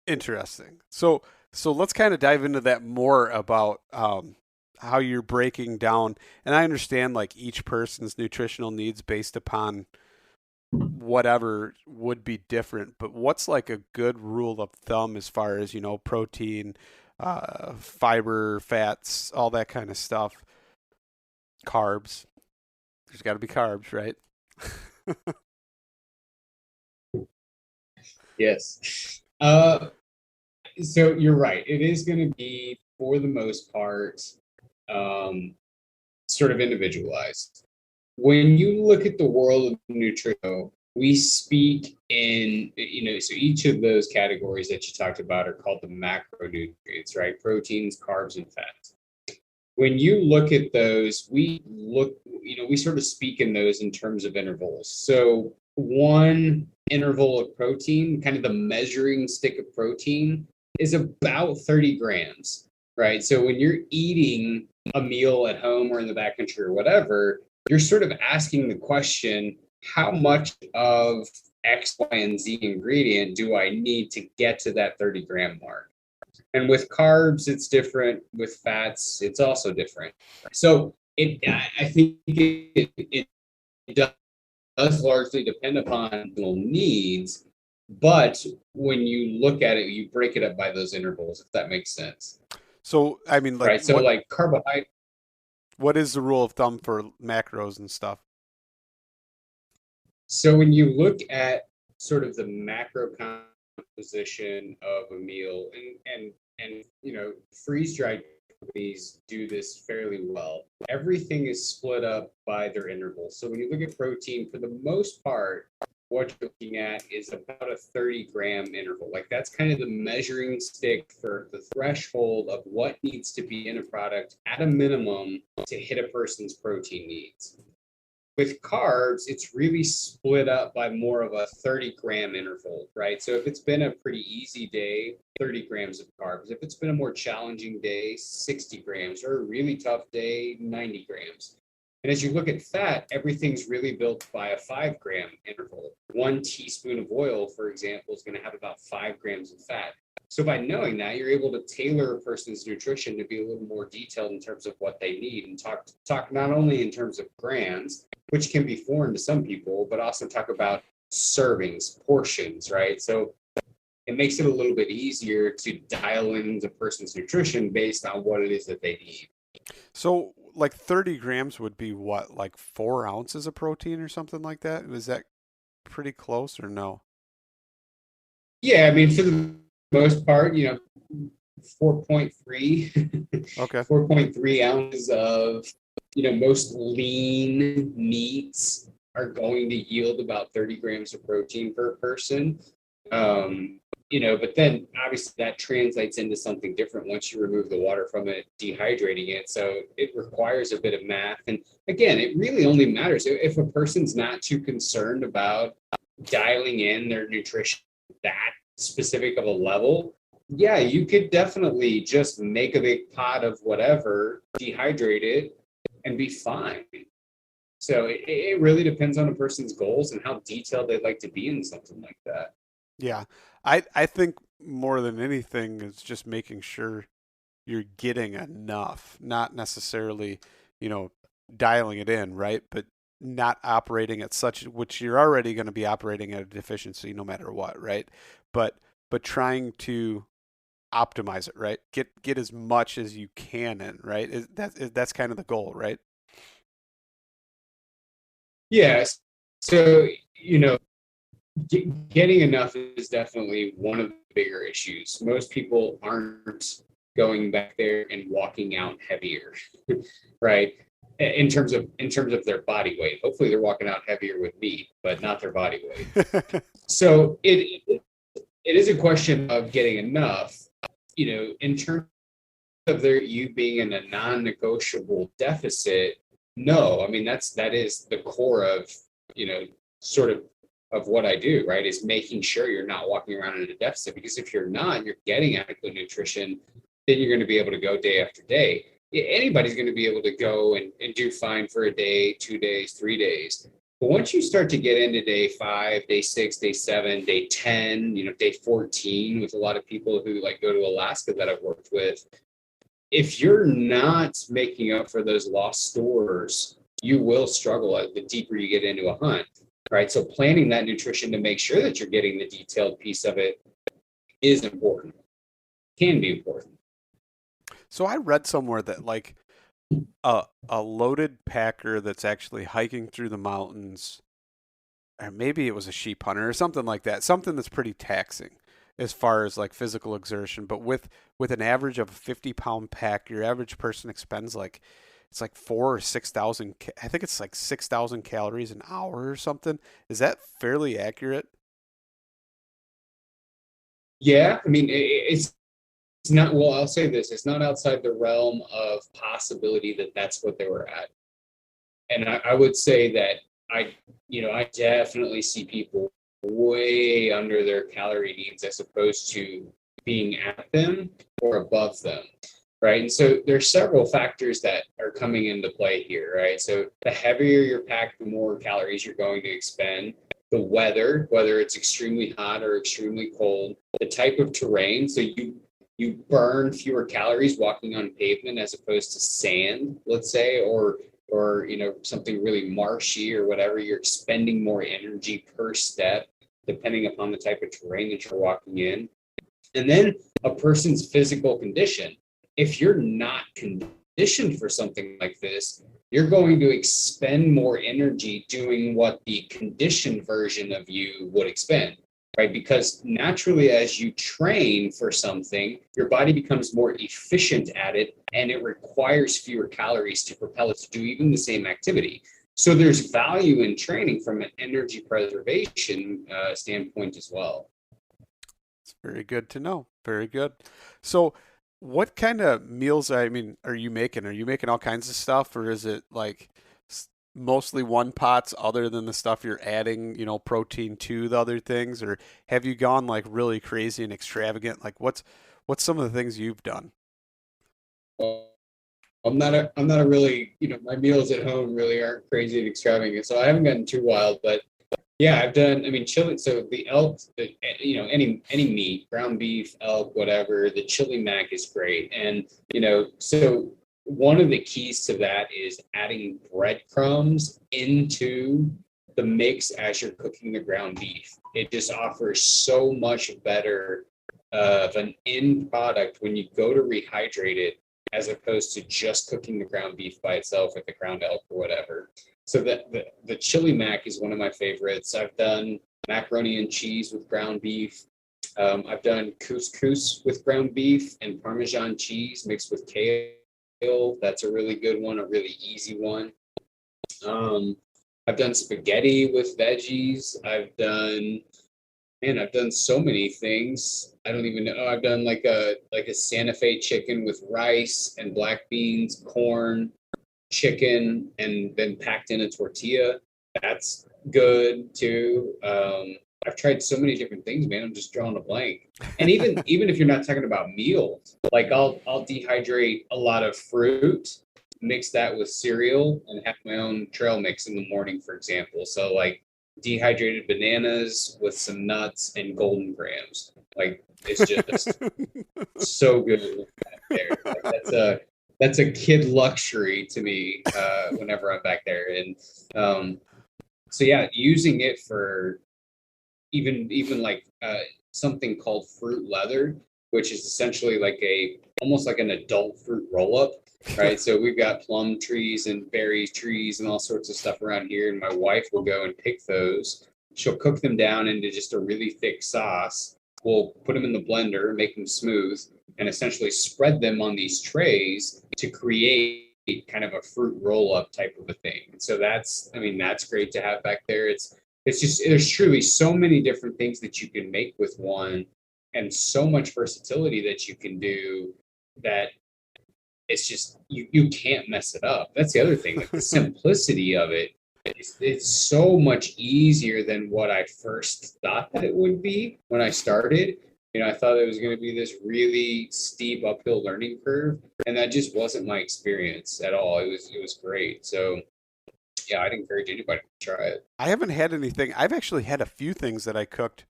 Interesting. So let's kind of dive into that more about how you're breaking down. And I understand like each person's nutritional needs based upon whatever would be different. But what's like a good rule of thumb as far as, protein, fiber, fats, all that kind of stuff? Carbs. There's got to be carbs, right? Yes. So you're right. It is going to be, for the most part, sort of individualized. When you look at the world of nutrition, we speak in, so each of those categories that you talked about are called the macronutrients, right? Proteins, carbs, and fats. When you look at those, we sort of speak in those in terms of intervals. So one interval of protein, kind of the measuring stick of protein, is about 30 grams, right? So when you're eating a meal at home or in the backcountry or whatever, you're sort of asking the question, how much of X, Y, and Z ingredient do I need to get to that 30-gram mark? And with carbs, it's different. With fats, it's also different. So I think it does largely depend upon needs, but when you look at it, you break it up by those intervals, if that makes sense. So, I mean, like, Right. So like carbohydrate. what is the rule of thumb for macros and stuff? So when you look at sort of the macro composition of a meal, and freeze dried companies do this fairly well. Everything is split up by their intervals. So when you look at protein, for the most part, what you're looking at is about a 30-gram interval. Like that's kind of the measuring stick for the threshold of what needs to be in a product at a minimum to hit a person's protein needs. With carbs, it's really split up by more of a 30-gram interval, right? So if it's been a pretty easy day, 30 grams of carbs. If it's been a more challenging day, 60 grams, or a really tough day, 90 grams. And as you look at fat, everything's really built by a 5-gram interval. 1 teaspoon of oil, for example, is going to have about 5 grams of fat. So by knowing that, you're able to tailor a person's nutrition to be a little more detailed in terms of what they need, and talk not only in terms of grams, which can be foreign to some people, but also talk about servings, portions, right? So it makes it a little bit easier to dial in the person's nutrition based on what it is that they need. So, like 30 grams would be what, like 4 ounces of protein or something like that? Was that pretty close or no? Yeah, I mean, for the most part, 4.3, Okay. 4.3 ounces of, most lean meats are going to yield about 30 grams of protein per person. But then obviously that translates into something different once you remove the water from it, dehydrating it. So it requires a bit of math. And again, it really only matters if a person's not too concerned about dialing in their nutrition that specific of a level. Yeah, you could definitely just make a big pot of whatever, dehydrate it, and be fine. So it really depends on a person's goals and how detailed they'd like to be in something like that. Yeah. I think more than anything is just making sure you're getting enough, not necessarily, you know, dialing it in, right? But not operating at such, which you're already going to be operating at a deficiency no matter what, right? But trying to optimize it, right? Get as much as you can in, right? That's kind of the goal, right? Yes. So, getting enough is definitely one of the bigger issues. Most people aren't going back there and walking out heavier, right? In terms of their body weight. Hopefully, they're walking out heavier with meat, but not their body weight. So it is a question of getting enough. In terms of you being in a non-negotiable deficit. No, I mean that is the core of sort of what I do, right? Is making sure you're not walking around in a deficit, because if you're not, you're getting adequate nutrition, then you're going to be able to go day after day. Anybody's going to be able to go and do fine for a day, 2 days, 3 days. But once you start to get into day 5, day 6, day 7, day 10, day 14, with a lot of people who like go to Alaska that I've worked with, if you're not making up for those lost stores, you will struggle the deeper you get into a hunt, right? So planning that nutrition to make sure that you're getting the detailed piece of it is important, can be important. So I read somewhere that like a loaded packer that's actually hiking through the mountains, or maybe it was a sheep hunter or something like that, something that's pretty taxing as far as like physical exertion, but with an average of a 50-pound pack, your average person expends like it's like 4 or 6,000. I think it's like 6,000 calories an hour or something. Is that fairly accurate? Yeah, I mean, it's not, well, I'll say this, it's not outside the realm of possibility that that's what they were at. And I would say that I definitely see people way under their calorie needs as opposed to being at them or above them. right? And so there's several factors that are coming into play here, right? So the heavier your pack, the more calories you're going to expend. The weather, whether it's extremely hot or extremely cold, the type of terrain. So you burn fewer calories walking on pavement as opposed to sand, let's say, or something really marshy or whatever. You're expending more energy per step depending upon the type of terrain that you're walking in. And then a person's physical condition. If you're not conditioned for something like this, you're going to expend more energy doing what the conditioned version of you would expend, right? Because naturally, as you train for something, your body becomes more efficient at it, and it requires fewer calories to propel it to do even the same activity. So there's value in training from an energy preservation standpoint as well. It's very good to know. Very good. So what kind of meals, I mean, are you making? Are you making all kinds of stuff, or is it like mostly one pots other than the stuff you're adding, protein to the other things? Or have you gone like really crazy and extravagant? Like what's some of the things you've done? Well, I'm not a really, my meals at home really aren't crazy and extravagant, so I haven't gotten too wild. But yeah, I've done, I mean, chili. So the elk, any meat, ground beef, elk, whatever, the chili mac is great. And, so one of the keys to that is adding breadcrumbs into the mix as you're cooking the ground beef. It just offers so much better of an end product when you go to rehydrate it, as opposed to just cooking the ground beef by itself with the ground elk or whatever. So the chili mac is one of my favorites. I've done macaroni and cheese with ground beef. I've done couscous with ground beef and Parmesan cheese mixed with kale. That's a really good one, a really easy one. I've done spaghetti with veggies. I've done so many things. I don't even know. Oh, I've done like a Santa Fe chicken with rice and black beans, corn, chicken, and then packed in a tortilla. That's good too. I've tried so many different things, man. I'm just drawing a blank. And even if you're not talking about meals, like I'll dehydrate a lot of fruit, mix that with cereal, and have my own trail mix in the morning, for example. So like dehydrated bananas with some nuts and golden grams. Like it's just so good there. Like, that's a kid luxury to me whenever I'm back there. And so yeah, using it for even like something called fruit leather, which is essentially like almost like an adult fruit roll up. Right. So we've got plum trees and berry trees and all sorts of stuff around here. And my wife will go and pick those. She'll cook them down into just a really thick sauce. We'll put them in the blender, make them smooth, and essentially spread them on these trays to create kind of a fruit roll up type of a thing. And so that's great to have back there. It's just, there's truly so many different things that you can make with one, and so much versatility that you can do that it's just you can't mess it up. That's the other thing. Like the simplicity of it, it's so much easier than what I first thought that it would be when I started. I thought it was going to be this really steep uphill learning curve, and that just wasn't my experience at all. It was great. So yeah, I'd encourage anybody to try it. I haven't had anything. I've actually had a few things that I cooked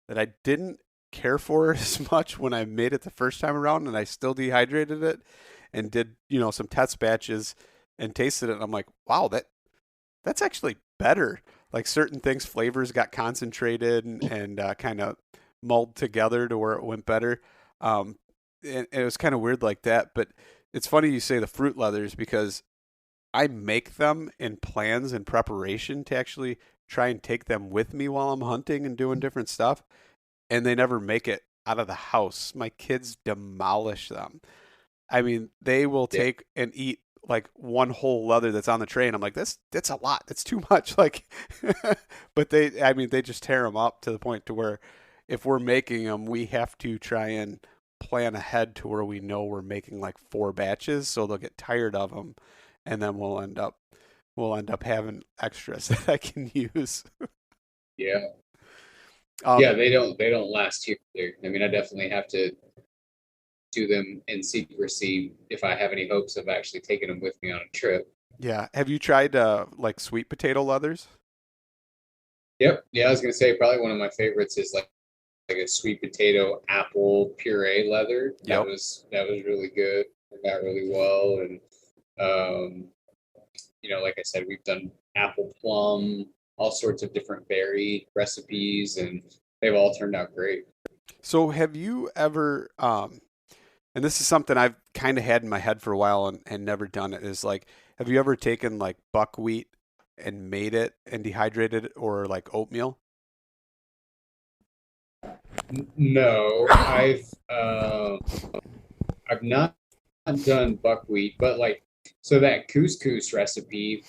that I didn't care for as much when I made it the first time around, and I still dehydrated it and did, some test batches and tasted it. And I'm like, wow, that's actually better. Like certain things, flavors got concentrated and kind of mulled together to where it went better. And it was kind of weird like that. But it's funny you say the fruit leathers, because I make them in plans and preparation to actually try and take them with me while I'm hunting and doing different stuff. And they never make it out of the house. My kids demolish them. I mean, they will take and eat like one whole leather that's on the tray, and I'm like, that's a lot. That's too much. Like, but they just tear them up to the point to where if we're making them, we have to try and plan ahead to where we know we're making like 4 batches, so they'll get tired of them, and then we'll end up having extras that I can use. Yeah. Yeah, they don't last here either. I mean, I definitely have to do them in secrecy if I have any hopes of actually taking them with me on a trip. Yeah. Have you tried like sweet potato leathers? Yep. Yeah, I was gonna say probably one of my favorites is like a sweet potato apple puree leather. Yep. That was really good. It got really well, and um, like I said, we've done apple plum, all sorts of different berry recipes, and they've all turned out great. So have you ever, and this is something I've kind of had in my head for a while and never done it, is like, have you ever taken like buckwheat and made it and dehydrated it, or like oatmeal? No, I've not done buckwheat, but like so that couscous recipe,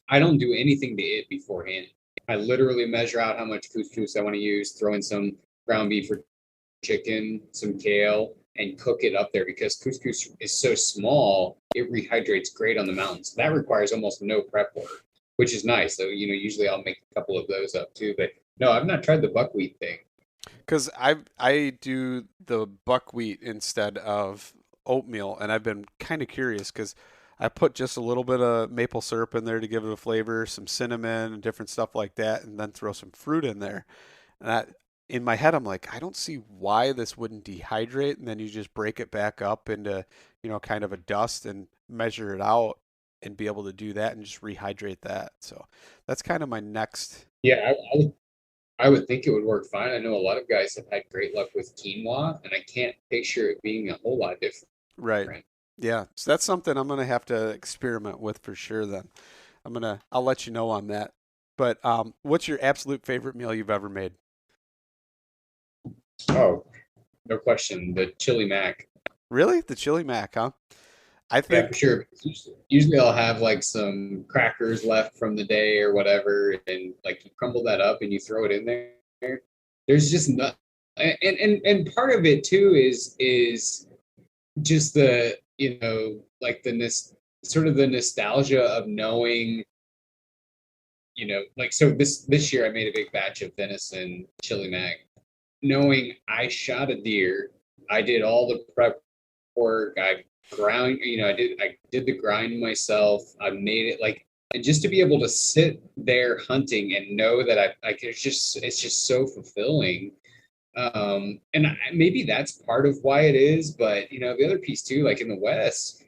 I don't do anything to it beforehand. I literally measure out how much couscous I want to use, throw in some ground beef or chicken, some kale, and cook it up there because couscous is so small, it rehydrates great on the mountain. So that requires almost no prep work, which is nice. So, usually I'll make a couple of those up too. But no, I've not tried the buckwheat thing. Because I do the buckwheat instead of oatmeal, and I've been kind of curious because I put just a little bit of maple syrup in there to give it a flavor, some cinnamon and different stuff like that, and then throw some fruit in there. And in my head, I'm like, I don't see why this wouldn't dehydrate, and then you just break it back up into, kind of a dust and measure it out and be able to do that and just rehydrate that. So that's kind of my next. Yeah, I would think it would work fine. I know a lot of guys have had great luck with quinoa, and I can't picture it being a whole lot different. Right. Yeah. So that's something I'm going to have to experiment with for sure then. I'll let you know on that. But what's your absolute favorite meal you've ever made? Oh, no question. The chili mac. Really? The chili mac, huh? I Yeah, for think, sure. Usually I'll have like some crackers left from the day or whatever, and like you crumble that up and you throw it in there. There's just not, and part of it too is just the like sort of the nostalgia of knowing like so this year I made a big batch of venison chili mac, knowing I shot a deer, I did all the prep work, I ground, I did the grind myself, I made it like, and just to be able to sit there hunting and know that it's just so fulfilling. And maybe that's part of why it is, but the other piece too, like in the West,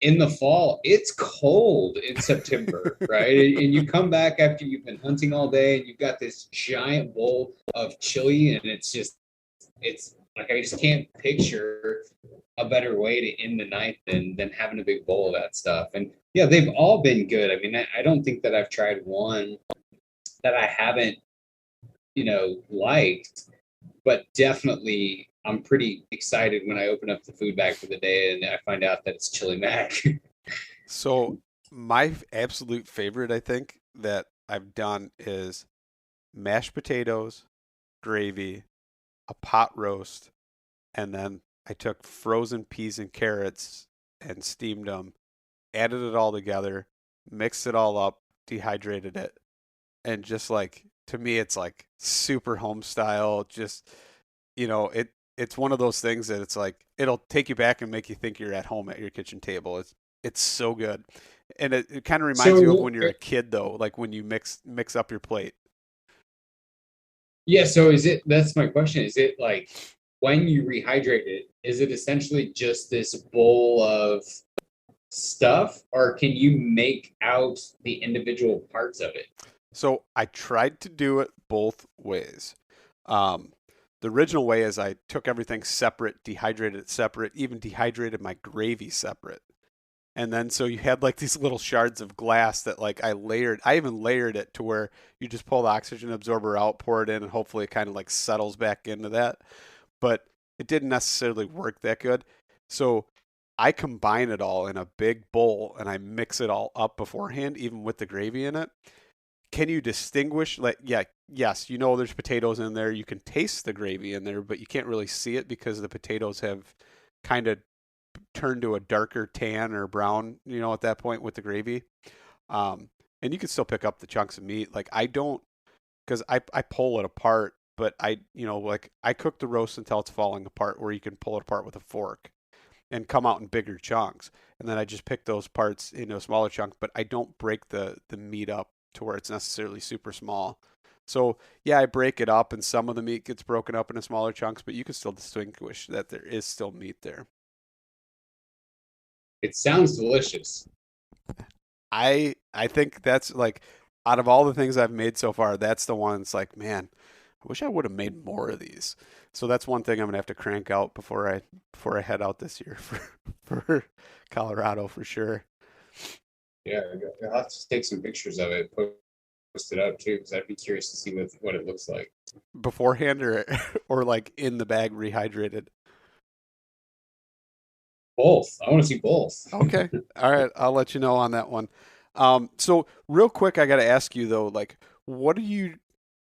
in the fall, it's cold in September, right? And you come back after you've been hunting all day and you've got this giant bowl of chili, and it's like I just can't picture a better way to end the night than having a big bowl of that stuff. And yeah, they've all been good. I mean, I don't think that I've tried one that I haven't, liked, but definitely I'm pretty excited when I open up the food bag for the day and I find out that it's chili mac. so my absolute favorite, I think, that I've done is mashed potatoes, gravy, a pot roast, and then I took frozen peas and carrots and steamed them, added it all together, mixed it all up, dehydrated it, and just like, to me, it's like super home style. Just, it's one of those things that it's like it'll take you back and make you think you're at home at your kitchen table. It's so good, and it kind of reminds you of when you're a kid though, like when you mix up your plate. Yeah, so that's my question. Is it like when you rehydrate it, is it essentially just this bowl of stuff, or can you make out the individual parts of it? So I tried to do it both ways. The original way is I took everything separate, dehydrated it separate, even dehydrated my gravy separate. And then so you had like these little shards of glass that like I even layered it to where you just pull the oxygen absorber out, pour it in, and hopefully it kind of like settles back into that. But it didn't necessarily work that good. So I combine it all in a big bowl and I mix it all up beforehand, even with the gravy in it. Can you distinguish, like, yeah, yes, there's potatoes in there. You can taste the gravy in there, but you can't really see it because the potatoes have kind of turned to a darker tan or brown, at that point with the gravy. And you can still pick up the chunks of meat. Like I don't, because I pull it apart but like I cook the roast until it's falling apart where you can pull it apart with a fork and come out in bigger chunks. And then I just pick those parts into a smaller chunk, but I don't break the meat up to where it's necessarily super small. So yeah, I break it up and some of the meat gets broken up into smaller chunks, but you can still distinguish that there is still meat there. It sounds delicious. I think that's like out of all the things I've made so far, that's the one that's like, man, I wish I would have made more of these. So that's one thing I'm gonna have to crank out before I head out this year for Colorado for sure. Yeah, I'll have to take some pictures of it, post it up too, because I'd be curious to see what it looks like. Beforehand or like in the bag rehydrated. Both. I want to see both. Okay. All right. I'll let you know on that one. So real quick, I got to ask you though, like, what do you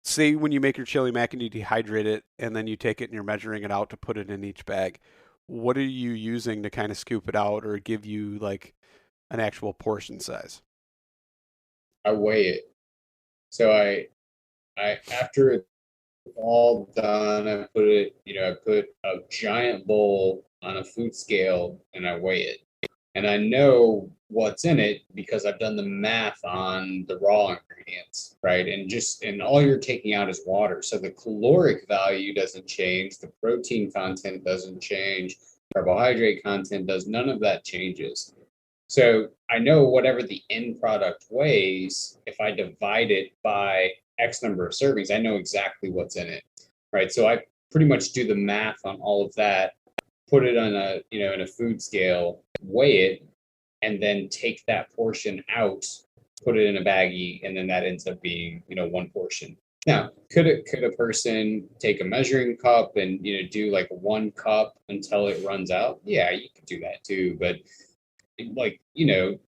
say when you make your chili mac and you dehydrate it and then you take it and you're measuring it out to put it in each bag? What are you using to kind of scoop it out or give you like an actual portion size? I weigh it. So I after it's all done, I put a giant bowl on a food scale and I weigh it. And I know what's in it because I've done the math on the raw ingredients, right? And all you're taking out is water. So the caloric value doesn't change, the protein content doesn't change, carbohydrate content does, none of that changes. So I know whatever the end product weighs, if I divide it by X number of servings, I know exactly what's in it, right? So I pretty much do the math on all of that, put it on in a food scale, weigh it, and then take that portion out, put it in a baggie, and then that ends up being, one portion. Now, could a person take a measuring cup and do like 1 cup until it runs out? Yeah, you could do that too, but like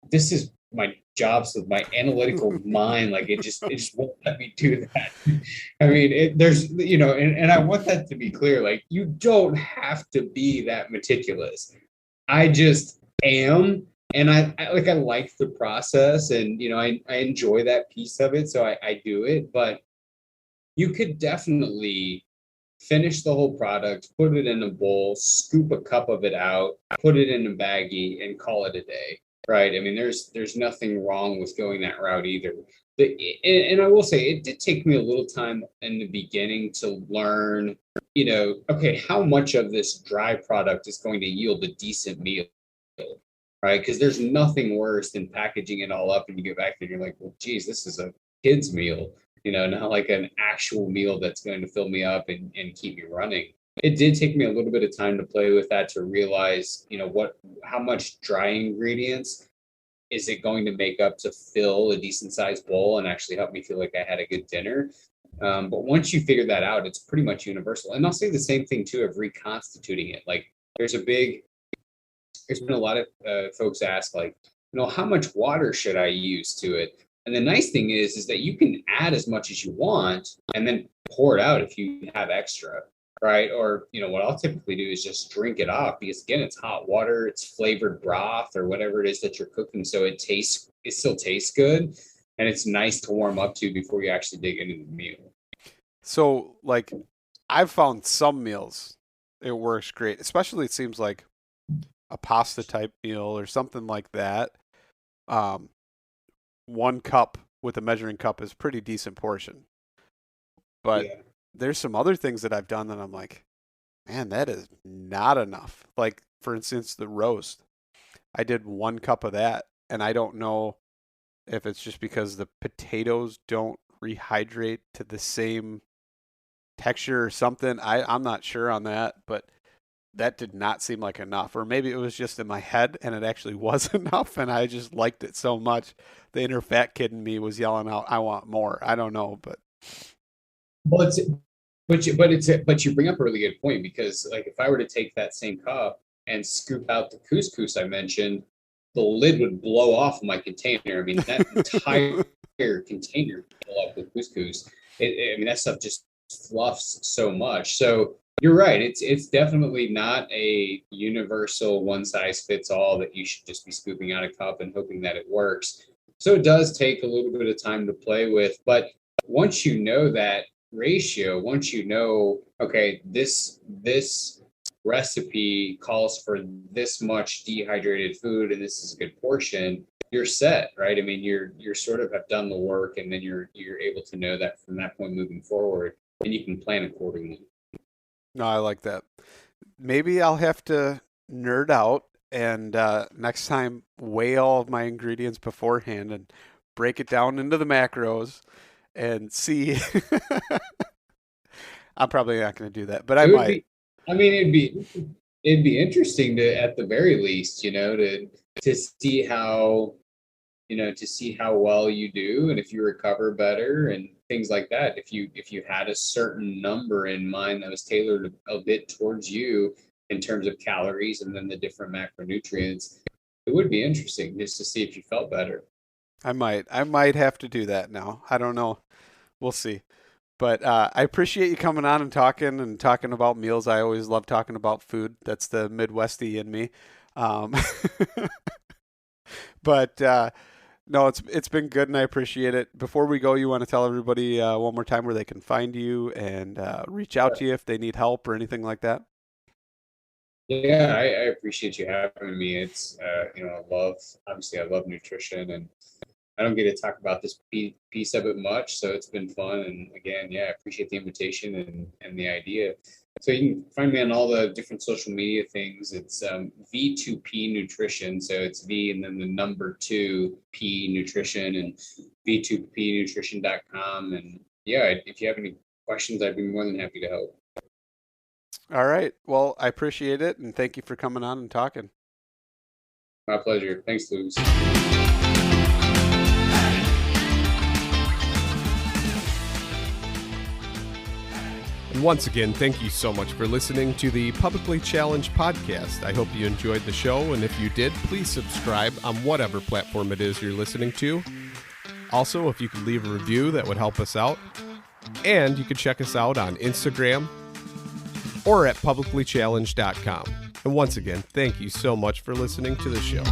this is my job, so my analytical mind, like it just won't let me do that. I mean, there's and I want that to be clear, like you don't have to be that meticulous. I just am, and I like the process, and I enjoy that piece of it, so I do it. But you could definitely finish the whole product, put it in a bowl, scoop a cup of it out, put it in a baggie, and call it a day. Right? I mean, there's nothing wrong with going that route either. And I will say, it did take me a little time in the beginning to learn, okay, how much of this dry product is going to yield a decent meal, right? Because there's nothing worse than packaging it all up and you get back and you're like, well, geez, this is a kid's meal, not like an actual meal that's going to fill me up and keep me running. It did take me a little bit of time to play with that to realize, how much dry ingredients is it going to make up to fill a decent sized bowl and actually help me feel like I had a good dinner. But once you figure that out, it's pretty much universal. And I'll say the same thing too of reconstituting it. Like there's been a lot of folks ask like, how much water should I use to it? And the nice thing is that you can add as much as you want and then pour it out if you have extra, right? Or, what I'll typically do is just drink it off because again, it's hot water, it's flavored broth or whatever it is that you're cooking. So it still tastes good. And it's nice to warm up to before you actually dig into the meal. So like I've found some meals, it works great. Especially it seems like a pasta type meal or something like that. 1 cup with a measuring cup is a pretty decent portion. But yeah, there's some other things that I've done that I'm like, man, that is not enough. Like, for instance, the roast. I did 1 cup of that, and I don't know if it's just because the potatoes don't rehydrate to the same texture or something. I'm not sure on that, but that did not seem like enough. Or maybe it was just in my head and it actually was enough and I just liked it so much. The inner fat kid in me was yelling out, I want more. I don't know, but well, but you bring up a really good point because like if I were to take that same cup and scoop out the couscous I mentioned, the lid would blow off my container. I mean, that entire container would fill up with couscous. I mean, that stuff just fluffs so much. So you're right. It's definitely not a universal one size fits all that you should just be scooping out a cup and hoping that it works. So it does take a little bit of time to play with. But once you know that, ratio, once you know, okay, this recipe calls for this much dehydrated food and this is a good portion, you're set, right? I mean, you're sort of have done the work, and then you're able to know that from that point moving forward, and you can plan accordingly. No, I like that. Maybe I'll have to nerd out and next time weigh all of my ingredients beforehand and break it down into the macros and see. I'm probably not going to do that, but I might. I mean, it'd be interesting to, at the very least, to see how, to see how well you do, and if you recover better and things like that. If you had a certain number in mind that was tailored a bit towards you in terms of calories and then the different macronutrients, it would be interesting just to see if you felt better. I might have to do that now. I don't know. We'll see. But I appreciate you coming on and talking about meals. I always love talking about food. That's the Midwestie in me. But no, it's been good, and I appreciate it. Before we go, you want to tell everybody one more time where they can find you and reach out to you if they need help or anything like that? Yeah, I appreciate you having me. It's I love nutrition, and I don't get to talk about this piece of it much, so it's been fun. And again, yeah, I appreciate the invitation and the idea. So you can find me on all the different social media things. It's V2P Nutrition. So it's V and then the number 2P Nutrition, and V2PNutrition.com. And yeah, if you have any questions, I'd be more than happy to help. All right. Well, I appreciate it, and thank you for coming on and talking. My pleasure. Thanks, Luis. And once again, thank you so much for listening to the Publicly Challenged podcast. I hope you enjoyed the show, and if you did, please subscribe on whatever platform it is you're listening to. Also, if you could leave a review, that would help us out. And you can check us out on Instagram or at publiclychallenged.com. And once again, thank you so much for listening to the show.